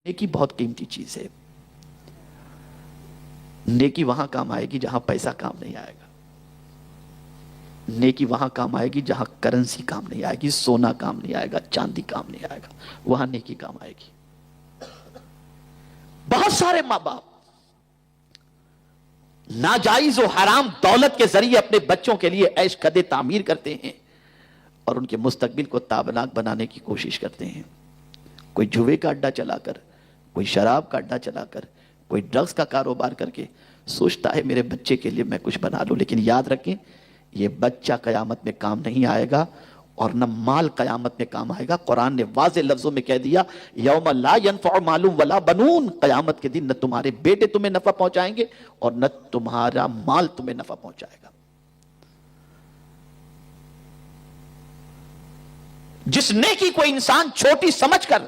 نیکی بہت قیمتی چیز ہے. نیکی وہاں کام آئے گی جہاں پیسہ کام نہیں آئے گا. نیکی وہاں کام آئے گی جہاں کرنسی کام نہیں آئے گی، سونا کام نہیں آئے گا، چاندی کام نہیں آئے گا. وہاں نیکی کام آئے گی. بہت سارے ماں باپ ناجائز و حرام دولت کے ذریعے اپنے بچوں کے لیے عیش قدے تعمیر کرتے ہیں اور ان کے مستقبل کو تابناک بنانے کی کوشش کرتے ہیں. کوئی جوے کا اڈا چلا کر، کوئی شراب کا اڈا چلا کر، کوئی ڈرگز کا کاروبار کر کے سوچتا ہے میرے بچے کے لیے میں کچھ بنا لوں. لیکن یاد رکھیں یہ بچہ قیامت میں کام نہیں آئے گا اور نہ مال قیامت میں کام آئے گا. قرآن نے واضح لفظوں میں کہہ دیا یوم لا ینفع مال ولا بنون، قیامت کے دن نہ تمہارے بیٹے تمہیں نفع پہنچائیں گے اور نہ تمہارا مال تمہیں نفع پہنچائے گا. جس نیکی کو انسان چھوٹی سمجھ کر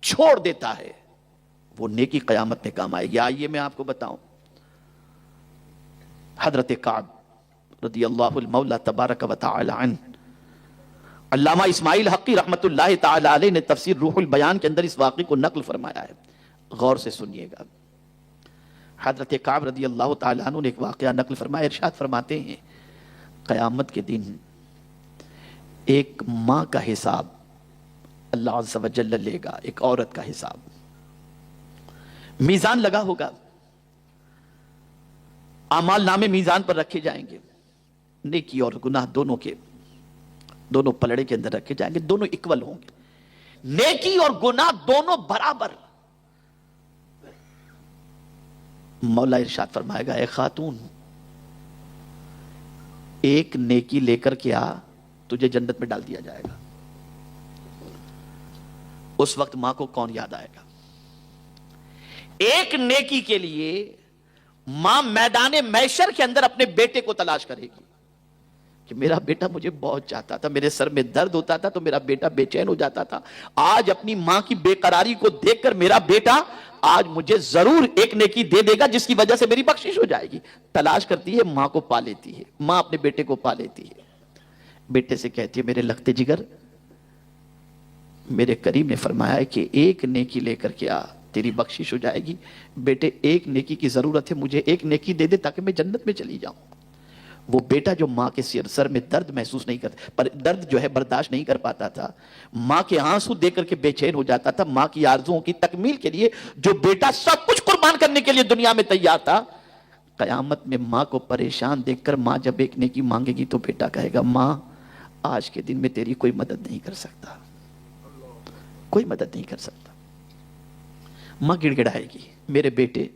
چھوڑ دیتا ہے وہ نیکی قیامت میں کام آئے گی. آئیے میں آپ کو بتاؤں، حضرت کعب رضی اللہ المولا تبارک و تعالی عنہ، علامہ اسماعیل حقی رحمت اللہ تعالی علیہ نے تفسیر روح البیان کے اندر اس واقعے کو نقل فرمایا ہے. غور سے سنیے گا. حضرت کعب رضی اللہ تعالی عنہ نے ایک واقعہ نقل فرمایا. ارشاد فرماتے ہیں قیامت کے دن ایک ماں کا حساب اللہ عز و جل لے گا، ایک عورت کا حساب. میزان لگا ہوگا، اعمال نامے میزان پر رکھے جائیں گے. نیکی اور گناہ دونوں پلڑے کے اندر رکھے جائیں گے، دونوں اکول ہوں گے. نیکی اور گناہ دونوں برابر. مولا ارشاد فرمائے گا اے خاتون ایک نیکی لے کر کے آ، تجھے جنت میں ڈال دیا جائے گا. اس وقت ماں کو کون یاد آئے گا؟ ایک نیکی کے لیے ماں میدان محشر کے اندر اپنے بیٹے کو تلاش کرے گی کہ میرا بیٹا مجھے بہت چاہتا تھا، میرے سر میں درد ہوتا تھا تو میرا بیٹا بے چین ہو جاتا تھا. آج اپنی ماں کی بے قراری کو دیکھ کر میرا بیٹا آج مجھے ضرور ایک نیکی دے دے گا جس کی وجہ سے میری بخشش ہو جائے گی. تلاش کرتی ہے، ماں کو پا لیتی ہے. ماں اپنے بیٹے کو پا لیتی ہے. بیٹے سے کہتی ہے میرے لخت جگر، میرے کریم نے فرمایا ہے کہ ایک نیکی لے کر کے آ، تیری بخشش ہو جائے گی. بیٹے ایک نیکی کی ضرورت ہے، مجھے ایک نیکی دے دے تاکہ میں جنت میں چلی جاؤں. وہ بیٹا جو ماں کے سر میں درد محسوس نہیں کرتا، پر درد جو ہے برداشت نہیں کر پاتا تھا، ماں کے آنسو دے کر کے بے چین ہو جاتا تھا. ماں کی آرزوؤں کی تکمیل کے لیے جو بیٹا سب کچھ قربان کرنے کے لیے دنیا میں تیار تھا، قیامت میں ماں کو پریشان دیکھ کر ماں جب ایک نیکی مانگے گی تو بیٹا کہے گا ماں آج کے دن میں تیری کوئی مدد نہیں کر سکتا، کوئی مدد نہیں کر سکتا. ماں گڑ گڑائے گی میرے بیٹے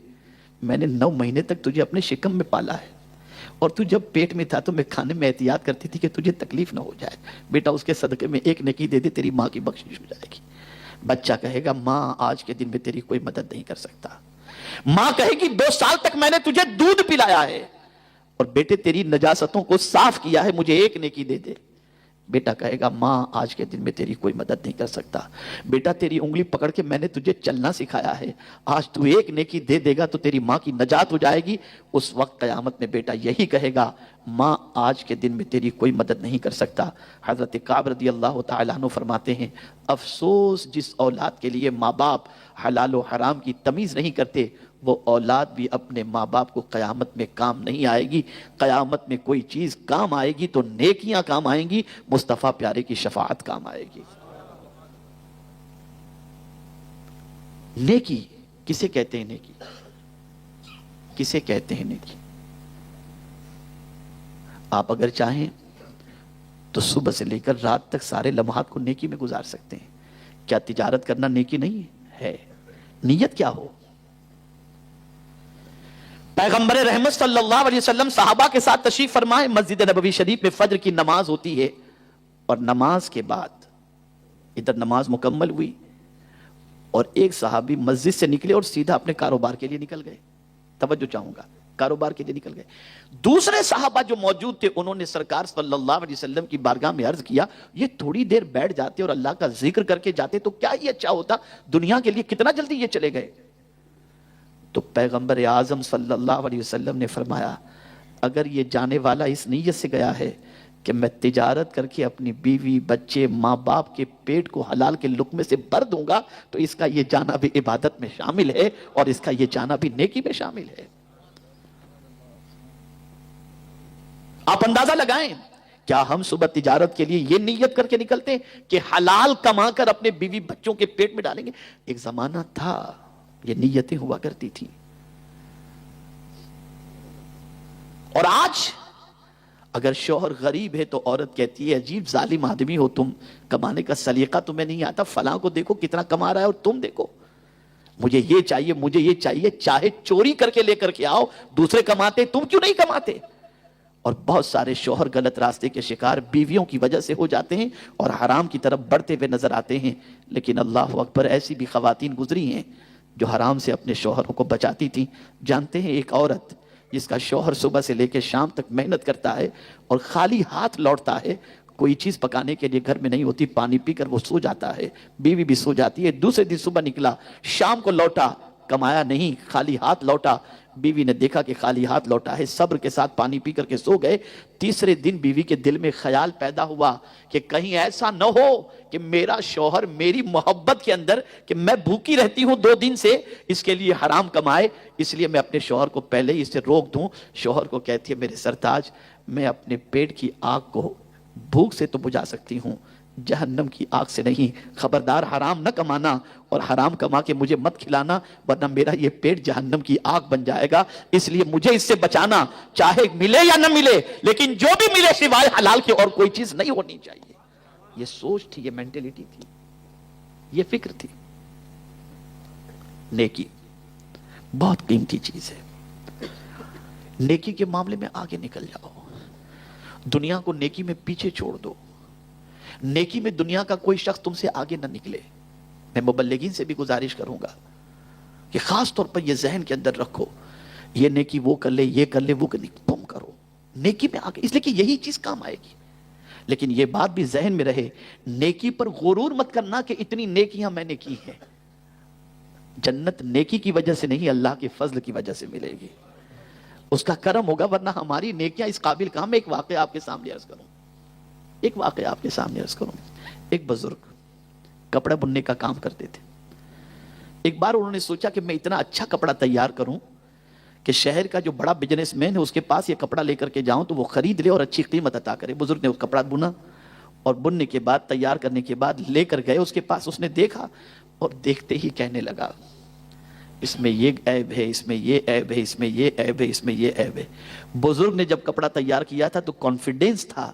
میں نے 9 مہینے تک تجھے اپنے شکم میں پالا ہے اور تو جب پیٹ میں تھا تو میں کھانے میں احتیاط کرتی تھی کہ تجھے تکلیف نہ ہو جائے. بیٹا اس کے صدقے میں ایک نیکی دے دے، تیری ماں کی بخشش ہو جائے گی. بچہ کہے گا ماں آج کے دن میں تیری کوئی مدد نہیں کر سکتا. ماں کہے گی 2 سال تک میں نے تجھے دودھ پلایا ہے اور بیٹے تیری نجاستوں کو صاف کیا ہے، مجھے ایک نیکی دے دے. بیٹا کہے گا ماں آج کے دن میں تیری کوئی مدد نہیں کر سکتا. بیٹا تیری انگلی پکڑ کے میں نے تجھے چلنا سکھایا ہے، آج تو ایک نیکی دے دے گا تو تیری ماں کی نجات ہو جائے گی. اس وقت قیامت میں بیٹا یہی کہے گا ماں آج کے دن میں تیری کوئی مدد نہیں کر سکتا. حضرت کعب رضی اللہ تعالیٰ عنہ فرماتے ہیں افسوس جس اولاد کے لیے ماں باپ حلال و حرام کی تمیز نہیں کرتے، وہ اولاد بھی اپنے ماں باپ کو قیامت میں کام نہیں آئے گی. قیامت میں کوئی چیز کام آئے گی تو نیکیاں کام آئیں گی، مصطفیٰ پیارے کی شفاعت کام آئے گی. نیکی کسے کہتے ہیں؟ نیکی کسے کہتے ہیں؟ نیکی آپ اگر چاہیں تو صبح سے لے کر رات تک سارے لمحات کو نیکی میں گزار سکتے ہیں. کیا تجارت کرنا نیکی نہیں ہے؟ نیت کیا ہو. پیغمبر رحمت صلی اللہ علیہ وسلم صحابہ کے ساتھ تشریف فرمائے، مسجد نبوی شریف میں فجر کی نماز ہوتی ہے اور نماز کے بعد ادھر نماز مکمل ہوئی اور ایک صحابی مسجد سے نکلے اور سیدھا اپنے کاروبار کے لیے نکل گئے. توجہ چاہوں گا، کاروبار کے لیے نکل گئے. دوسرے صحابہ جو موجود تھے انہوں نے سرکار صلی اللہ علیہ وسلم کی بارگاہ میں عرض کیا یہ تھوڑی دیر بیٹھ جاتے اور اللہ کا ذکر کر کے جاتے تو کیا یہ اچھا ہوتا، دنیا کے لیے کتنا جلدی یہ چلے گئے. تو پیغمبر اعظم صلی اللہ علیہ وسلم نے فرمایا اگر یہ جانے والا اس نیت سے گیا ہے کہ میں تجارت کر کے اپنی بیوی بچے ماں باپ کے پیٹ کو حلال کے لقمے سے بھر دوں گا تو اس کا یہ جانا بھی عبادت میں شامل ہے اور اس کا یہ جانا بھی نیکی میں شامل ہے۔ آپ اندازہ لگائیں، کیا ہم صبح تجارت کے لیے یہ نیت کر کے نکلتے ہیں کہ حلال کما کر اپنے بیوی بچوں کے پیٹ میں ڈالیں گے؟ ایک زمانہ تھا یہ نیتیں ہوا کرتی تھی، اور آج اگر شوہر غریب ہے تو عورت کہتی ہے عجیب ظالم آدمی ہو تم، کمانے کا سلیقہ تمہیں نہیں آتا، فلاں کو دیکھو کتنا کما رہا ہے اور تم دیکھو، مجھے یہ چاہیے مجھے یہ چاہیے، چاہے چوری کر کے لے کر کے آؤ، دوسرے کماتے تم کیوں نہیں کماتے؟ اور بہت سارے شوہر غلط راستے کے شکار بیویوں کی وجہ سے ہو جاتے ہیں اور حرام کی طرف بڑھتے ہوئے نظر آتے ہیں۔ لیکن اللہ اکبر، ایسی بھی خواتین گزری ہیں جو حرام سے اپنے شوہروں کو بچاتی تھیں۔ جانتے ہیں ایک عورت جس کا شوہر صبح سے لے کے شام تک محنت کرتا ہے اور خالی ہاتھ لوٹتا ہے، کوئی چیز پکانے کے لیے گھر میں نہیں ہوتی، پانی پی کر وہ سو جاتا ہے، بیوی بھی سو جاتی ہے، دوسرے دن صبح نکلا، شام کو لوٹا، کمایا نہیں، خالی ہاتھ لوٹا، بیوی نے دیکھا کہ خالی ہاتھ لوٹا ہے، صبر کے ساتھ پانی پی کر کے سو گئے۔ تیسرے دن بیوی کے دل میں خیال پیدا ہوا کہ کہیں ایسا نہ ہو کہ میرا شوہر میری محبت کے اندر کہ میں بھوکی رہتی ہوں 2 دن سے، اس کے لیے حرام کمائے، اس لیے میں اپنے شوہر کو پہلے ہی اسے روک دوں۔ شوہر کو کہتی ہے میرے سرتاج، میں اپنے پیٹ کی آگ کو بھوک سے تو بجھا سکتی ہوں، جہنم کی آگ سے نہیں، خبردار حرام نہ کمانا اور حرام کما کے مجھے مت کھلانا ورنہ میرا یہ پیٹ جہنم کی آگ بن جائے گا، اس لیے مجھے اس سے بچانا، چاہے ملے یا نہ ملے لیکن جو بھی ملے سوائے حلال کی اور کوئی چیز نہیں ہونی چاہیے۔ یہ سوچ تھی، یہ مینٹیلیٹی تھی، یہ فکر تھی۔ نیکی بہت قیمتی چیز ہے، نیکی کے معاملے میں آگے نکل جاؤ، دنیا کو نیکی میں پیچھے چھوڑ دو، نیکی میں دنیا کا کوئی شخص تم سے آگے نہ نکلے۔ میں مبلغین سے بھی گزارش کروں گا کہ خاص طور پر یہ ذہن کے اندر رکھو، یہ نیکی وہ کر لے یہ کر لے وہ کر لے، تم کرو نیکی میں آگے، اس لیے کہ یہی چیز کام آئے گی۔ لیکن یہ بات بھی ذہن میں رہے، نیکی پر غرور مت کرنا کہ اتنی نیکیاں میں نے کی ہیں۔ جنت نیکی کی وجہ سے نہیں، اللہ کے فضل کی وجہ سے ملے گی، اس کا کرم ہوگا، ورنہ ہماری نیکیاں اس قابل کام۔ ایک واقعہ آپ کے سامنے عرض کروں، ایک بزرگ کپڑا بننے کا کام کرتے تھے۔ ایک بار انہوں نے سوچا کہ میں اتنا اچھا کپڑا تیار کروں کہ شہر کا جو بڑا بزنس مین ہے اس کے پاس یہ کپڑا لے کر کے جاؤں تو وہ خرید لے اور اچھی قیمت عطا کرے۔ بزرگ نے وہ کپڑا بنا اور بننے کے بعد تیار کرنے کے بعد لے کر گئے اس کے پاس، اس نے دیکھا اور دیکھتے ہی کہنے لگا اس میں یہ عیب ہے، اس میں یہ عیب ہے، اس میں یہ عیب ہے، اس میں یہ عیب ہے۔ بزرگ نے جب کپڑا تیار کیا تھا تو کانفیڈنس تھا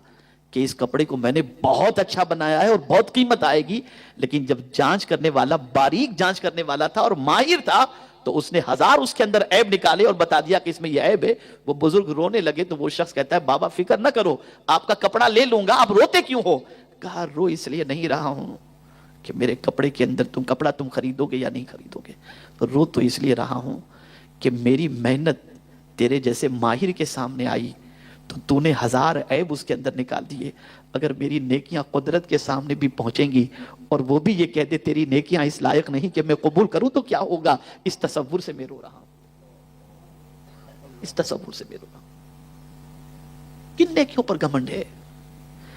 کہ اس کپڑے کو میں نے بہت اچھا بنایا ہے اور بہت قیمت آئے گی، لیکن جب جانچ کرنے والا باریک جانچ کرنے والا تھا اور ماہر تھا تو اس نے 1000 اس کے اندر عیب نکالے اور بتا دیا کہ اس میں یہ عیب ہے۔ وہ بزرگ رونے لگے تو وہ شخص کہتا ہے بابا فکر نہ کرو، آپ کا کپڑا لے لوں گا، آپ روتے کیوں ہو؟ کہا رو اس لیے نہیں رہا ہوں کہ میرے کپڑے کے اندر کپڑا تم خریدو گے یا نہیں خریدو گے، رو تو اس لیے رہا ہوں کہ میری محنت تیرے جیسے ماہر کے سامنے آئی تو تو نے 1000 عیب اس کے اندر نکال دیے۔ اگر میری نیکیاں قدرت کے سامنے بھی پہنچیں گی اور وہ بھی یہ کہہ دے تیری نیکیاں اس لائق نہیں کہ میں قبول کروں تو کیا ہوگا؟ اس تصور سے میں رو رہا ہوں، اس تصور سے میں رو رہا ہوں۔ کن نیکیوں پر گھمنڈ ہے؟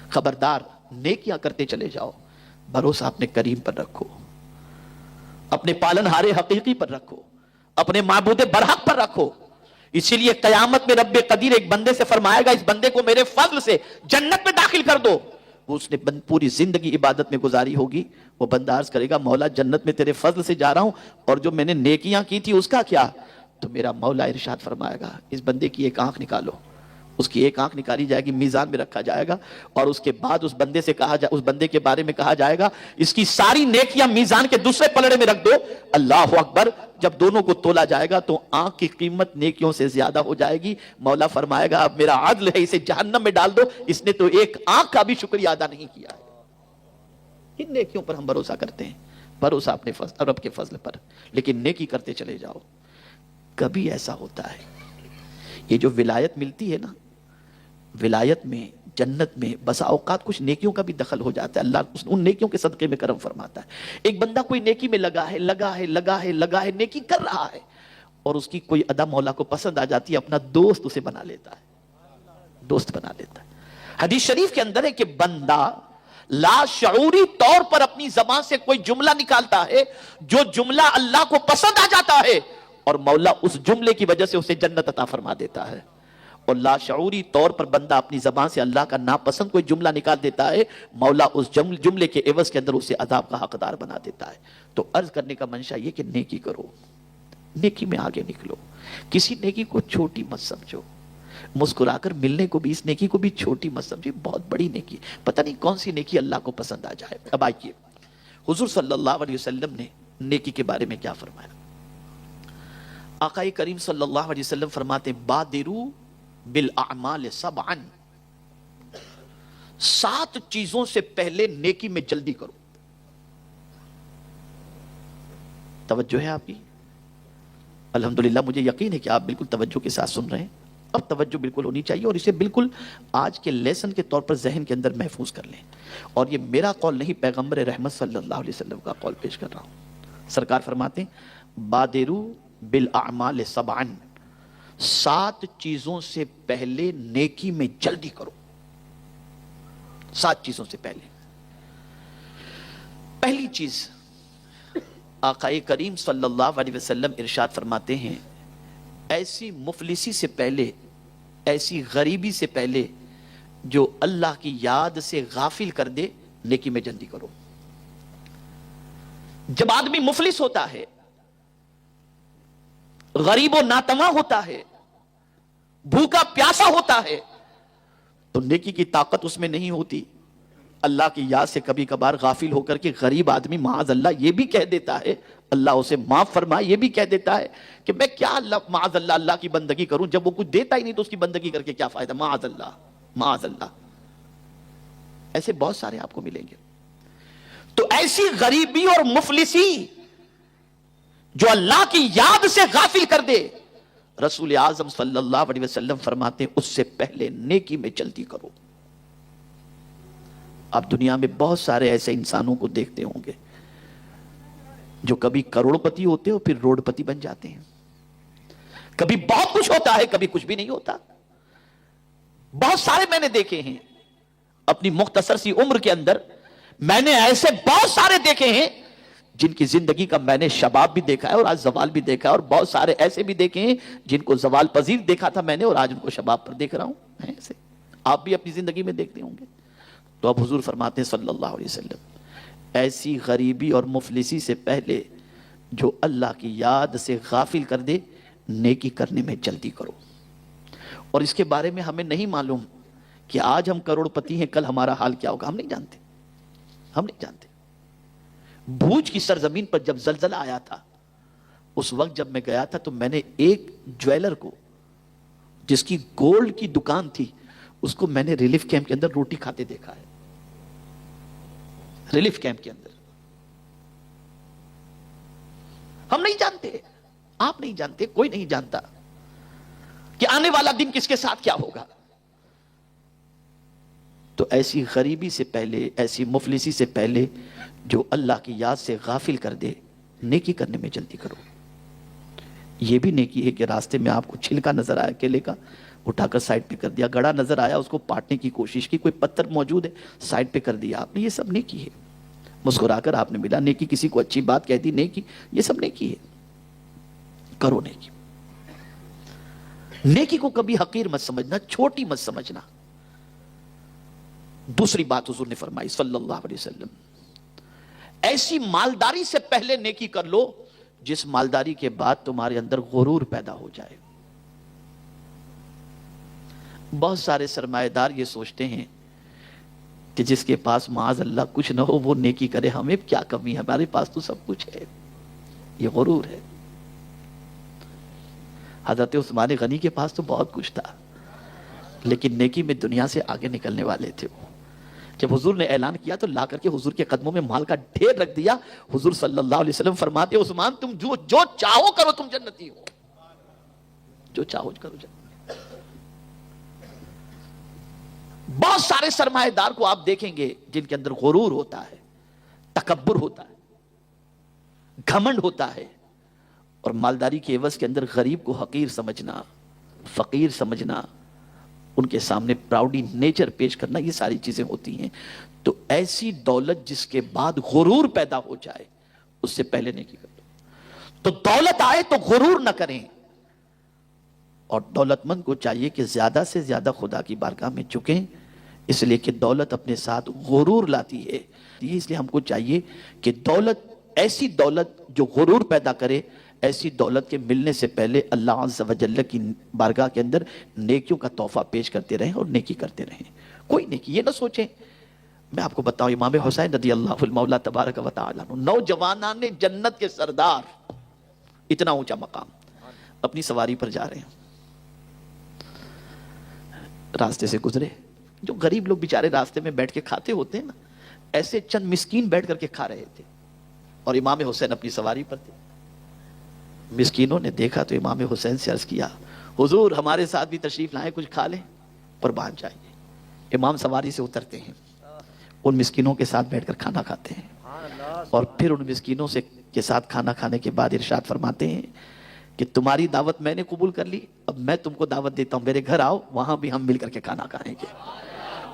خبردار، نیکیاں کرتے چلے جاؤ، بھروسہ اپنے کریم پر رکھو، اپنے پالنہار حقیقی پر رکھو، اپنے معبود برحق پر رکھو۔ اسی لیے قیامت میں رب قدیر ایک بندے سے فرمائے گا اس بندے کو میرے فضل سے جنت میں داخل کر دو۔ وہ اس نے پوری زندگی عبادت میں گزاری ہوگی، وہ بندہ عرض کرے گا مولا جنت میں تیرے فضل سے جا رہا ہوں اور جو میں نے نیکیاں کی تھی اس کا کیا؟ تو میرا مولا ارشاد فرمائے گا اس بندے کی ایک آنکھ نکالو، اس کی ایک آنکھ نکالی جائے گی، میزان میں رکھا جائے گا اور اس کے بعد اس بندے سے اس بندے کے بارے میں کہا جائے گا اس کی ساری نیکیاں میزان کے دوسرے پلڑے میں رکھ دو۔ اللہ اکبر، جب دونوں کو تولا جائے گا تو آنکھ کی قیمت نیکیوں سے زیادہ ہو جائے گی۔ مولا فرمائے گا اب میرا عدل ہے، اسے جہنم میں ڈال دو، اس نے تو ایک آنکھ کا بھی شکریہ ادا نہیں کیا ہے۔ ان نیکیوں پر ہم بھروسہ کرتے ہیں، بھروسہ اپنے رب کے فضل پر، لیکن نیکی کرتے چلے جاؤ۔ کبھی ایسا ہوتا ہے یہ جو ولایت ملتی ہے نا، ولایت میں جنت میں بسا اوقات کچھ نیکیوں کا بھی دخل ہو جاتا ہے، اللہ ان نیکیوں کے صدقے میں کرم فرماتا ہے۔ ایک بندہ کوئی نیکی میں لگا ہے، نیکی کر رہا ہے اور اس کی کوئی ادا مولا کو پسند آ جاتی ہے، اپنا دوست اسے بنا لیتا ہے، دوست بنا لیتا ہے۔ حدیث شریف کے اندر ہے کہ بندہ لاشعوری طور پر اپنی زبان سے کوئی جملہ نکالتا ہے جو جملہ اللہ کو پسند آ جاتا ہے اور مولا اس جملے کی وجہ سے اسے جنت عطا فرما دیتا ہے، اور لاشعوری طور پر بندہ اپنی زبان سے اللہ کا ناپسند کوئی جملہ نکال دیتا ہے، مولا اس جملے کے عوض کے اندر اسے عذاب کا حقدار بنا دیتا ہے۔ تو عرض کرنے کا منشا یہ کہ نیکی کرو، نیکی میں آگے نکلو، کسی نیکی کو چھوٹی مت سمجھو، مسکرا کر ملنے کو بھی اس نیکی کو بھی چھوٹی مت سمجھو، بہت بڑی نیکی، پتہ نہیں کون سی نیکی اللہ کو پسند آ جائے۔ اب آئیے حضور صلی اللہ علیہ وسلم نے نیکی کے بارے میں کیا فرمایا۔ آقا کریم صلی اللہ علیہ وسلم فرماتے ہیں بادرو بالاعمال سبعا، 7 چیزوں سے پہلے نیکی میں جلدی کرو۔ توجہ ہے آپ کی؟ الحمدللہ مجھے یقین ہے کہ آپ بالکل توجہ کے ساتھ سن رہے ہیں۔ اب توجہ بالکل ہونی چاہیے اور اسے بالکل آج کے لیسن کے طور پر ذہن کے اندر محفوظ کر لیں، اور یہ میرا قول نہیں، پیغمبر رحمت صلی اللہ علیہ وسلم کا قول پیش کر رہا ہوں۔ سرکار فرماتے ہیں بادرو بالاعمال سبعا، 7 چیزوں سے پہلے نیکی میں جلدی کرو، 7 چیزوں سے پہلے۔ پہلی چیز آقا کریم صلی اللہ علیہ وسلم ارشاد فرماتے ہیں ایسی مفلسی سے پہلے، ایسی غریبی سے پہلے جو اللہ کی یاد سے غافل کر دے، نیکی میں جلدی کرو۔ جب آدمی مفلس ہوتا ہے، غریب و ناتواں ہوتا ہے، بھوکا پیاسا ہوتا ہے، تو نیکی کی طاقت اس میں نہیں ہوتی۔ اللہ کی یاد سے کبھی کبھار غافل ہو کر کے غریب آدمی معاذ اللہ یہ بھی کہہ دیتا ہے، اللہ اسے معاف فرمائے، یہ بھی کہہ دیتا ہے کہ میں کیا اللہ معاذ اللہ اللہ کی بندگی کروں، جب وہ کچھ دیتا ہی نہیں تو اس کی بندگی کر کے کیا فائدہ، معاذ اللہ معاذ اللہ۔ ایسے بہت سارے آپ کو ملیں گے۔ تو ایسی غریبی اور مفلسی جو اللہ کی یاد سے غافل کر دے، رسول اعظم صلی اللہ علیہ وسلم فرماتے ہیں اس سے پہلے نیکی میں جلدی کرو۔ آپ دنیا میں بہت سارے ایسے انسانوں کو دیکھتے ہوں گے جو کبھی کروڑ پتی ہوتے اور پھر روڈ پتی بن جاتے ہیں، کبھی بہت کچھ ہوتا ہے کبھی کچھ بھی نہیں ہوتا۔ بہت سارے میں نے دیکھے ہیں اپنی مختصر سی عمر کے اندر، میں نے ایسے بہت سارے دیکھے ہیں جن کی زندگی کا میں نے شباب بھی دیکھا ہے اور آج زوال بھی دیکھا ہے، اور بہت سارے ایسے بھی دیکھے ہیں جن کو زوال پذیر دیکھا تھا میں نے اور آج ان کو شباب پر دیکھ رہا ہوں۔ ایسے آپ بھی اپنی زندگی میں دیکھتے ہوں گے۔ تو اب حضور فرماتے ہیں صلی اللہ علیہ وسلم ایسی غریبی اور مفلسی سے پہلے جو اللہ کی یاد سے غافل کر دے، نیکی کرنے میں جلدی کرو۔ اور اس کے بارے میں ہمیں نہیں معلوم کہ آج ہم کروڑ پتی ہیں، کل ہمارا حال کیا ہوگا، ہم نہیں جانتے، ہم نہیں جانتے۔ بھوج کی سرزمین پر جب زلزلہ آیا تھا، اس وقت جب میں گیا تھا تو میں نے ایک جویلر کو جس کی گولڈ کی دکان تھی، اس کو میں نے ریلیف کیمپ کے اندر روٹی کھاتے دیکھا ہے، ریلیف کیمپ کے اندر۔ ہم نہیں جانتے، آپ نہیں جانتے، کوئی نہیں جانتا کہ آنے والا دن کس کے ساتھ کیا ہوگا۔ تو ایسی غریبی سے پہلے، ایسی مفلسی سے پہلے جو اللہ کی یاد سے غافل کر دے، نیکی کرنے میں جلدی کرو۔ یہ بھی نیکی ہے کہ راستے میں آپ کو چھلکا نظر آیا کیلے کا، اٹھا کر سائڈ پہ کر دیا، گڑا نظر آیا اس کو پاٹنے کی کوشش کی، کوئی پتھر موجود ہے سائڈ پہ کر دیا آپ نے، یہ سب نیکی ہے۔ مسکرا کر آپ نے ملا، نیکی کسی کو اچھی بات کہہ دی، نیکی، یہ سب نیکی ہے۔ کرو نیکی۔ نیکی کو کبھی حقیر مت سمجھنا، چھوٹی مت سمجھنا۔ دوسری بات حضور نے فرمائی صلی اللہ علیہ وسلم ایسی مالداری سے پہلے نیکی کر لو جس مالداری کے بعد تمہارے اندر غرور پیدا ہو جائے۔ بہت سارے سرمایہ دار یہ سوچتے ہیں کہ جس کے پاس معاذ اللہ کچھ نہ ہو وہ نیکی کرے، ہمیں کیا کمی ہے، ہمارے پاس تو سب کچھ ہے۔ یہ غرور ہے۔ حضرت عثمان غنی کے پاس تو بہت کچھ تھا لیکن نیکی میں دنیا سے آگے نکلنے والے تھے وہ۔ جب حضور نے اعلان کیا تو لا کر کے حضور کے قدموں میں مال کا ڈھیر رکھ دیا۔ حضور صلی اللہ علیہ وسلم فرماتے عثمان تم جو چاہو کرو، تم جنتی ہو، جو چاہو کرو جنتی۔ بہت سارے سرمایہ دار کو آپ دیکھیں گے جن کے اندر غرور ہوتا ہے، تکبر ہوتا ہے، گھمنڈ ہوتا ہے، اور مالداری کے عوض کے اندر غریب کو حقیر سمجھنا، فقیر سمجھنا، ان کے سامنے پراؤڈی نیچر پیش کرنا، یہ ساری چیزیں ہوتی ہیں. تو ایسی دولت جس کے بعد غرور پیدا ہو جائے اس سے پہلے نیکی کر دو. تو دولت آئے تو غرور نہ کریں. اور دولت مند کو چاہیے کہ زیادہ سے زیادہ خدا کی بارگاہ میں جھکیں، اس لیے کہ دولت اپنے ساتھ غرور لاتی ہے. اس لیے ہم کو چاہیے کہ دولت، ایسی دولت جو غرور پیدا کرے، ایسی دولت کے ملنے سے پہلے اللہ عز و جل کی بارگاہ کے اندر نیکیوں کا تحفہ پیش کرتے رہیں اور نیکی کرتے رہیں. کوئی نیکی یہ نہ سوچیں. میں آپ کو بتاؤں، امام حسین رضی اللہ المولا تبارک و تعالیٰ عنہ، نوجوانان جنت کے سردار، اتنا اونچا مقام، اپنی سواری پر جا رہے ہیں، راستے سے گزرے. جو غریب لوگ بیچارے راستے میں بیٹھ کے کھاتے ہوتے ہیں نا، ایسے چند مسکین بیٹھ کر کے کھا رہے تھے اور امام حسین اپنی سواری پر تھے. مسکینوں نے دیکھا تو امام حسین سے عرض کیا، حضور ہمارے ساتھ بھی تشریف لائیں، کچھ کھا لیں. قربان جائیے. امام سواری سے اترتے ہیں، ان مسکینوں کے ساتھ بیٹھ کر کھانا کھاتے ہیں، اور پھر ان مسکینوں کے ساتھ کھانا کھانے کے بعد ارشاد فرماتے ہیں کہ تمہاری دعوت میں نے قبول کر لی، اب میں تم کو دعوت دیتا ہوں، میرے گھر آؤ، وہاں بھی ہم مل کر کے کھانا کھائیں گے.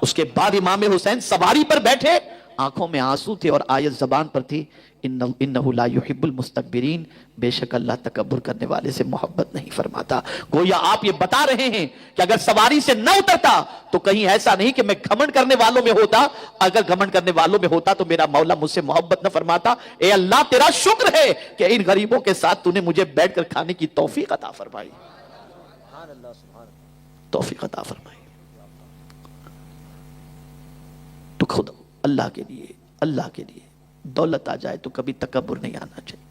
اس کے بعد امام حسین سواری پر بیٹھے، آنکھوں میں آنسو تھے اور آیت زبان پر تھی، انہو لا یحب المستکبرین، بے شک اللہ تکبر کرنے والے سے محبت نہیں فرماتا. گویا آپ یہ بتا رہے ہیں کہ اگر سواری سے نہ اترتا تو کہیں ایسا نہیں کہ میں گھمنڈ کرنے والوں میں ہوتا. اگر گھمنڈ کرنے والوں میں ہوتا تو میرا مولا مجھ سے محبت نہ فرماتا. اے اللہ تیرا شکر ہے کہ ان غریبوں کے ساتھ تو نے مجھے بیٹھ کر کھانے کی توفیق عطا فرمائی. توفیق عطا فرمائی. تو خود اللہ کے لیے دولت آ جائے تو کبھی تکبر نہیں آنا چاہیے.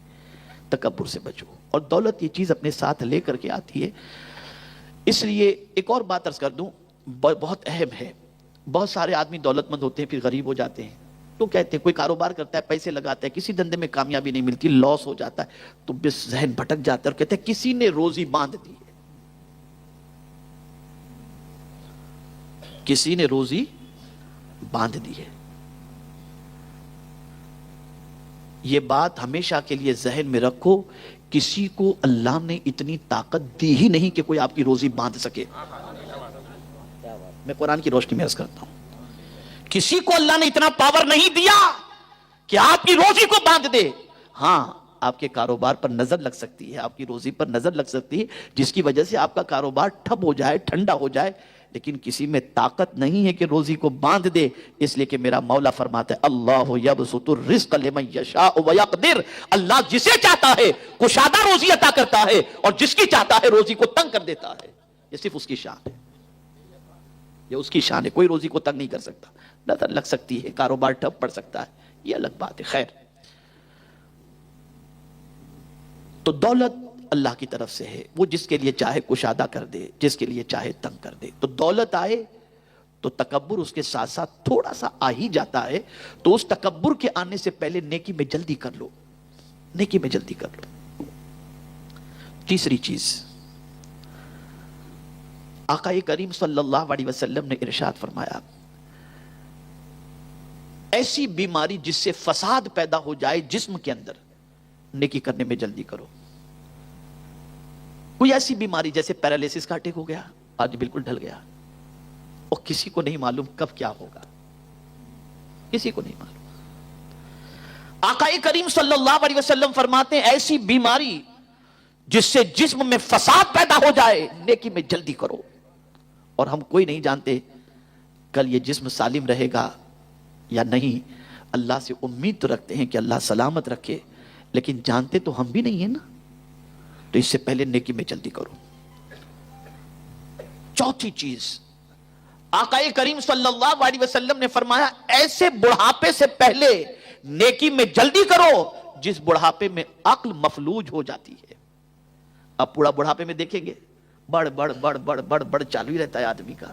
تکبر سے بچو. اور دولت یہ چیز اپنے ساتھ لے کر کے آتی ہے. اس لیے ایک اور بات عرض کر دوں، بہت اہم ہے. بہت سارے آدمی دولت مند ہوتے ہیں پھر غریب ہو جاتے ہیں. تو کہتے ہیں کوئی کاروبار کرتا ہے، پیسے لگاتا ہے، کسی دھندے میں کامیابی نہیں ملتی، لاس ہو جاتا ہے، تو بس ذہن بھٹک جاتا ہے اور کہتے ہیں کسی نے روزی باندھ دی ہے، کسی نے روزی باندھ دی ہے. یہ بات ہمیشہ کے لیے ذہن میں رکھو، کسی کو اللہ نے اتنی طاقت دی ہی نہیں کہ کوئی آپ کی روزی باندھ سکے. میں قرآن کی روشنی میں عرض کرتا ہوں، کسی کو اللہ نے اتنا پاور نہیں دیا کہ آپ کی روزی کو باندھ دے. ہاں، آپ کے کاروبار پر نظر لگ سکتی ہے، آپ کی روزی پر نظر لگ سکتی ہے، جس کی وجہ سے آپ کا کاروبار ٹھپ ہو جائے، ٹھنڈا ہو جائے، لیکن کسی میں طاقت نہیں ہے کہ روزی کو باندھ دے. اس لیے کہ میرا مولا فرماتا ہے، اللہ یبسط الرزق لمن یشاء ویقدر، اللہ جسے چاہتا ہے کشادہ روزی عطا کرتا ہے اور جس کی چاہتا ہے روزی کو تنگ کر دیتا ہے. یہ صرف اس کی شان ہے، یہ اس کی شان ہے. کوئی روزی کو تنگ نہیں کر سکتا. نظر لگ سکتی ہے، کاروبار ٹھپ پڑ سکتا ہے، یہ الگ بات ہے. خیر، تو دولت اللہ کی طرف سے ہے، وہ جس کے لیے چاہے کشادہ کر دے، جس کے لیے چاہے تنگ کر دے. تو دولت آئے تو تکبر اس کے ساتھ ساتھ تھوڑا سا آ ہی جاتا ہے. تو اس تکبر کے آنے سے پہلے نیکی میں جلدی کر لو، نیکی میں جلدی کر لو. تیسری چیز، آقا کریم صلی اللہ علیہ وسلم نے ارشاد فرمایا، ایسی بیماری جس سے فساد پیدا ہو جائے جسم کے اندر، نیکی کرنے میں جلدی کرو. کوئی ایسی بیماری جیسے پیرالیسس کا اٹیک ہو گیا، آج بالکل ڈھل گیا، اور کسی کو نہیں معلوم کب کیا ہوگا، کسی کو نہیں معلوم. آقا کریم صلی اللہ علیہ وسلم فرماتے ہیں ایسی بیماری جس سے جسم میں فساد پیدا ہو جائے، نیکی میں جلدی کرو. اور ہم کوئی نہیں جانتے کل یہ جسم سالم رہے گا یا نہیں. اللہ سے امید تو رکھتے ہیں کہ اللہ سلامت رکھے، لیکن جانتے تو ہم بھی نہیں ہیں نا. تو اس سے پہلے نیکی میں جلدی کرو. چوتھی چیز، آقا کریم صلی اللہ علیہ وسلم نے فرمایا ایسے بڑھاپے سے پہلے نیکی میں جلدی کرو جس بڑھاپے میں عقل مفلوج ہو جاتی ہے. اب پورا بڑھاپے میں دیکھیں گے بڑھ بڑھ بڑھ بڑھ بڑھ بڑھ چالو ہی رہتا ہے آدمی کا.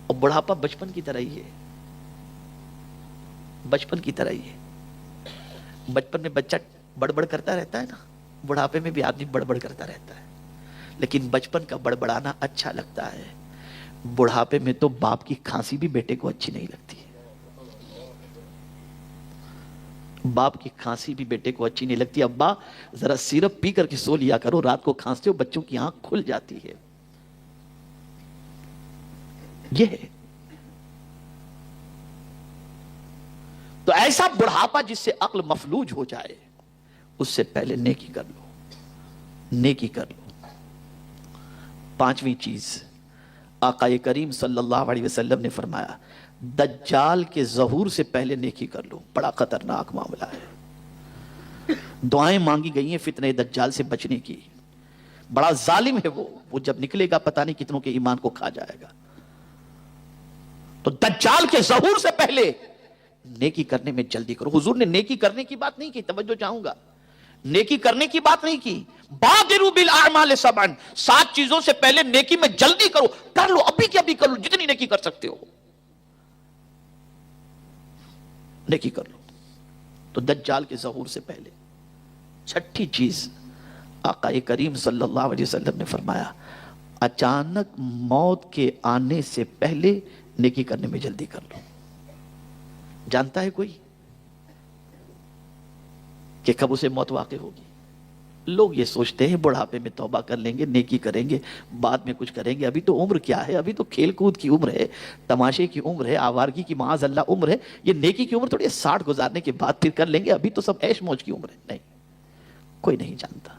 اور بڑھاپا بچپن کی طرح ہی ہے، بچپن کی طرح ہی ہے. بچپن میں بچہ بڑبڑ کرتا رہتا ہے نا، بڑھاپے میں بھی آدمی بڑبڑ کرتا رہتا ہے. لیکن بچپن کا بڑبڑانا اچھا لگتا ہے، بڑھاپے میں تو باپ کی کھانسی بھی بیٹے کو اچھی نہیں لگتی. باپ کی کھانسی بھی بیٹے کو اچھی نہیں لگتی. ابا ذرا سیرپ پی کر کے سو لیا کرو، رات کو کھانستے ہو بچوں کی آنکھ کھل جاتی ہے. یہ ہے. تو ایسا بڑھاپا جس سے عقل مفلوج ہو جائے، اس سے پہلے نیکی کر لو، نیکی کر لو. پانچویں چیز، آقا کریم صلی اللہ علیہ وسلم نے فرمایا دجال کے ظہور سے پہلے نیکی کر لو. بڑا خطرناک معاملہ ہے. دعائیں مانگی گئی ہیں فتنہ دجال سے بچنے کی. بڑا ظالم ہے وہ جب نکلے گا پتہ نہیں کتنوں کے ایمان کو کھا جائے گا. تو دجال کے ظہور سے پہلے نیکی کرنے میں جلدی کرو. حضور نے نیکی کرنے کی بات نہیں کی، توجہ چاہوں گا، نیکی کرنے کی بات نہیں کی. بادروا بالاعمال سبعا، 7 چیزوں سے پہلے نیکی میں جلدی کرو. کر لو، ابھی کے ابھی کر لو، جتنی نیکی کر سکتے ہو نیکی کر لو. تو دجال کے ظہور سے پہلے. چھٹی چیز، آقا کریم صلی اللہ علیہ وسلم نے فرمایا اچانک موت کے آنے سے پہلے نیکی کرنے میں جلدی کر لو. جانتا ہے کوئی کہ کب اسے موت واقع ہوگی؟ لوگ یہ سوچتے ہیں بڑھاپے میں توبہ کر لیں گے، نیکی کریں گے، بعد میں کچھ کریں گے. ابھی تو عمر کیا ہے، ابھی تو کھیل کود کی عمر ہے، تماشے کی عمر ہے، آوارگی کی معاذ اللہ عمر ہے. یہ نیکی کی عمر تھوڑی 60 گزارنے کے بعد پھر کر لیں گے، ابھی تو سب عیش موج کی عمر ہے. نہیں، کوئی نہیں جانتا.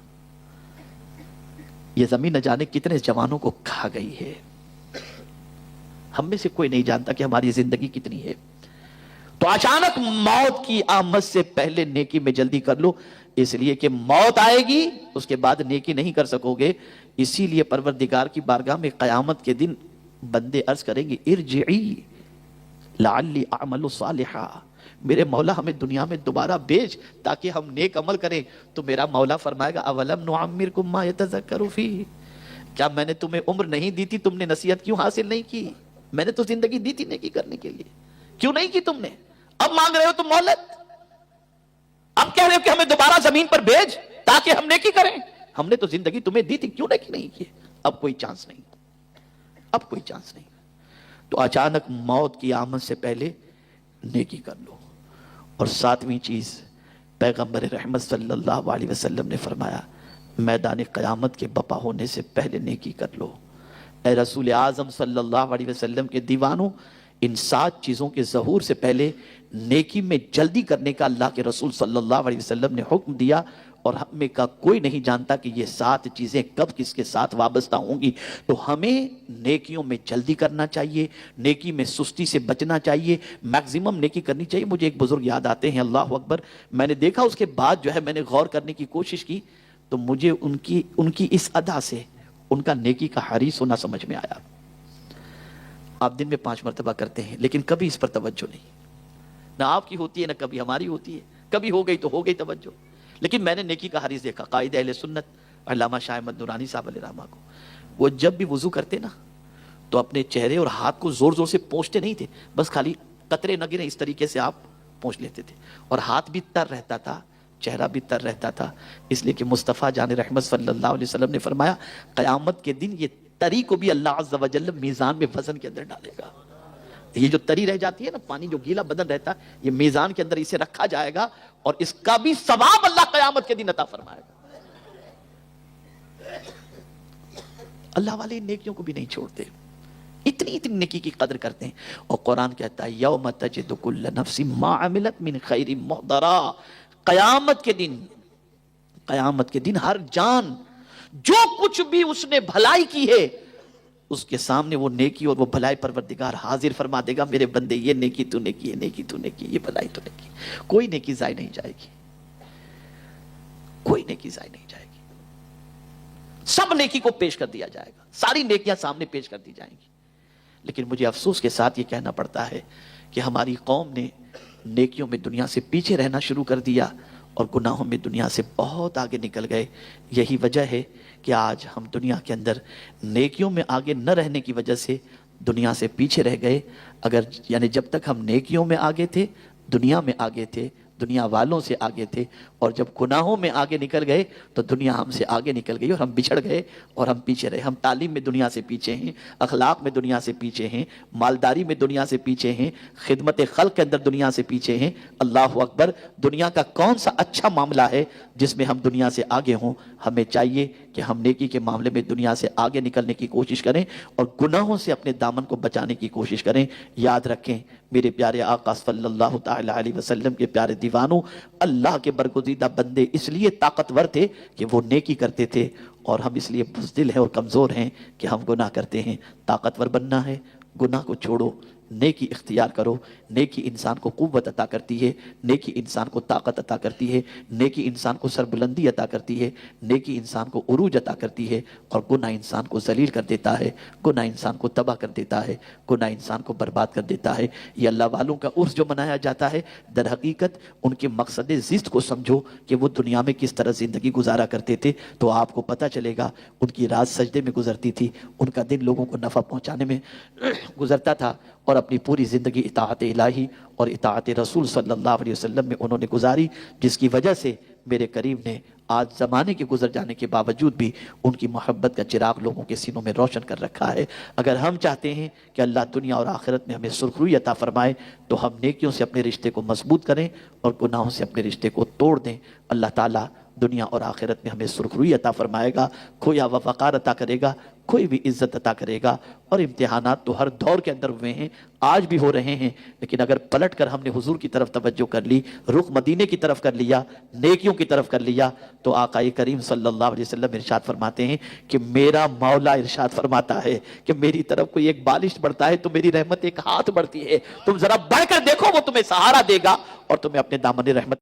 یہ زمین نہ جانے کتنے جوانوں کو کھا گئی ہے. ہم میں سے کوئی نہیں جانتا کہ ہماری زندگی کتنی ہے. تو اچانک موت کی آمد سے پہلے نیکی میں جلدی کر لو، اس لیے کہ موت آئے گی، اس کے بعد نیکی نہیں کر سکو گے. اسی لیے پروردگار کی بارگاہ میں قیامت کے دن بندے عرض کریں گے ارجعی لعلی اعمل صالحا، میرے مولا ہمیں دنیا میں دوبارہ بھیج تاکہ ہم نیک عمل کریں. تو میرا مولا فرمائے گا اولم نعمرکم ما یتذکر فیہ، کیا میں نے تمہیں عمر نہیں دی تھی؟ تم نے نصیحت کیوں حاصل نہیں کی؟ میں نے تو زندگی دی تھی نیکی کرنے کے لیے، کیوں نہیں کی تم نے؟ اب مانگ رہے ہو تم مہلت، اب کہہ رہے ہو کہ ہمیں دوبارہ زمین پر بھیج تاکہ ہم نیکی کریں. ہم نے تو زندگی تمہیں دی تھی، کیوں نیکی نہیں کی؟ اب کوئی چانس نہیں، اب کوئی چانس نہیں. تو اچانک موت کی آمد سے پہلے نیکی کر لو. اور 7ویں چیز، پیغمبر رحمت صلی اللہ علیہ وسلم نے فرمایا میدان قیامت کے بپا ہونے سے پہلے نیکی کر لو. اے رسول اعظم صلی اللہ علیہ وسلم کے دیوانوں، ان 7 چیزوں کے ظہور سے پہلے نیکی میں جلدی کرنے کا اللہ کے رسول صلی اللہ علیہ وسلم نے حکم دیا. اور ہم میں کا کوئی نہیں جانتا کہ یہ 7 چیزیں کب کس کے ساتھ وابستہ ہوں گی. تو ہمیں نیکیوں میں جلدی کرنا چاہیے، نیکی میں سستی سے بچنا چاہیے، میکزیمم نیکی کرنی چاہیے. مجھے ایک بزرگ یاد آتے ہیں، اللہ اکبر، میں نے دیکھا اس کے بعد جو ہے میں نے غور کرنے کی کوشش کی تو مجھے ان کی اس ادا سے ان کا نیکی کا حریص ہونا سمجھ میں آیا. آپ دن میں 5 مرتبہ کرتے ہیں لیکن کبھی اس پر توجہ نہیں، نہ آپ کی ہوتی ہے نہ کبھی ہماری ہوتی ہے. کبھی ہو گئی تو ہو گئی توجہ. لیکن میں نے نیکی کا حریص دیکھا قائد اہل سنت علامہ شاہ احمد نورانی صاحب علیہ رحمہ کو. وہ جب بھی وضو کرتے نا تو اپنے چہرے اور ہاتھ کو زور زور سے پونچھتے نہیں تھے، بس خالی قطرے نہ گریں اس طریقے سے آپ پونچھ لیتے تھے. اور ہاتھ بھی تر رہتا تھا، چہرہ بھی تر رہتا تھا، اس لیے کہ مصطفیٰ جان رحمت صلی اللہ علیہ وسلم نے فرمایا قیامت کے دن یہ تری کو بھی اللہ عز و جل میزان میں وزن کے اندر ڈالے گا. یہ جو تری رہ جاتی ہے نا، پانی جو گیلا بدن رہتا ہے، یہ میزان کے اندر اسے رکھا جائے گا اور اس کا بھی ثواب اللہ قیامت کے دن عطا فرمائے گا. اللہ والے نیکیوں کو بھی نہیں چھوڑتے، اتنی نیکی کی قدر کرتے ہیں. اور قرآن کہتا ہے یوم تجد کل نفس ما عملت من خیر محضرا، قیامت کے دن ہر جان جو کچھ بھی اس نے بھلائی کی ہے اس کے سامنے وہ نیکی اور وہ بھلائی پروردگار حاضر فرما دے گا. میرے بندے یہ نیکی تو نے کی، یہ نیکی تو نے کی، یہ بھلائی تو نے کی. کوئی نیکی ضائع نہیں جائے گی، کوئی نیکی ضائع نہیں جائے گی. سب نیکی کو پیش کر دیا جائے گا، ساری نیکیاں سامنے پیش کر دی جائیں گی. لیکن مجھے افسوس کے ساتھ یہ کہنا پڑتا ہے کہ ہماری قوم نے نیکیوں میں دنیا سے پیچھے رہنا شروع کر دیا اور گناہوں میں دنیا سے بہت آگے نکل گئے. یہی وجہ ہے کہ آج ہم دنیا کے اندر نیکیوں میں آگے نہ رہنے کی وجہ سے دنیا سے پیچھے رہ گئے. اگر یعنی جب تک ہم نیکیوں میں آگے تھے، دنیا میں آگے تھے، دنیا والوں سے آگے تھے، اور جب گناہوں میں آگے نکل گئے تو دنیا ہم سے آگے نکل گئی اور ہم بچھڑ گئے اور ہم پیچھے رہے۔ ہم تعلیم میں دنیا سے پیچھے ہیں، اخلاق میں دنیا سے پیچھے ہیں، مالداری میں دنیا سے پیچھے ہیں، خدمت خلق کے اندر دنیا سے پیچھے ہیں۔ اللہ اکبر! دنیا کا کون سا اچھا معاملہ ہے جس میں ہم دنیا سے آگے ہوں؟ ہمیں چاہیے کہ ہم نیکی کے معاملے میں دنیا سے آگے نکلنے کی کوشش کریں اور گناہوں سے اپنے دامن کو بچانے کی کوشش کریں۔ یاد رکھیں میرے پیارے آقا صلی اللہ تعالی علیہ وسلم کے پیارے دیوانوں، اللہ کے برگزیدہ بندے اس لیے طاقتور تھے کہ وہ نیکی کرتے تھے، اور ہم اس لیے بزدل ہیں اور کمزور ہیں کہ ہم گناہ کرتے ہیں۔ طاقتور بننا ہے، گناہ کو چھوڑو، نیکی اختیار کرو۔ نیکی انسان کو قوت عطا کرتی ہے، نیکی انسان کو طاقت عطا کرتی ہے، نیکی انسان کو سربلندی عطا کرتی ہے، نیکی انسان کو عروج عطا کرتی ہے، اور گناہ انسان کو ذلیل کر دیتا ہے، گناہ انسان کو تباہ کر دیتا ہے، گناہ انسان کو برباد کر دیتا ہے۔ یہ اللہ والوں کا عرس جو منایا جاتا ہے، در حقیقت ان کے مقصد زست کو سمجھو کہ وہ دنیا میں کس طرح زندگی گزارا کرتے تھے، تو آپ کو پتہ چلے گا ان کی رات سجدے میں گزرتی تھی، ان کا دن لوگوں کو نفع پہنچانے میں گزرتا تھا، اور اپنی پوری زندگی اطاعت الہی اور اطاعت رسول صلی اللہ علیہ وسلم میں انہوں نے گزاری، جس کی وجہ سے میرے کریم نے آج زمانے کے گزر جانے کے باوجود بھی ان کی محبت کا چراغ لوگوں کے سینوں میں روشن کر رکھا ہے۔ اگر ہم چاہتے ہیں کہ اللہ دنیا اور آخرت میں ہمیں سرخروئی عطا فرمائے تو ہم نیکیوں سے اپنے رشتے کو مضبوط کریں اور گناہوں سے اپنے رشتے کو توڑ دیں۔ اللہ تعالیٰ دنیا اور آخرت میں ہمیں سرخروئی عطا فرمائے گا، کھویا و وقار عطا کرے گا، کوئی بھی عزت عطا کرے گا۔ اور امتحانات تو ہر دور کے اندر ہوئے ہیں، آج بھی ہو رہے ہیں، لیکن اگر پلٹ کر ہم نے حضور کی طرف توجہ کر لی، رخ مدینے کی طرف کر لیا، نیکیوں کی طرف کر لیا، تو آقا کریم صلی اللہ علیہ وسلم ارشاد فرماتے ہیں کہ میرا مولا ارشاد فرماتا ہے کہ میری طرف کوئی ایک بالش بڑھتا ہے تو میری رحمت ایک ہاتھ بڑھتی ہے، تم ذرا بڑھ کر دیکھو، وہ تمہیں سہارا دے گا اور تمہیں اپنے دامن رحمت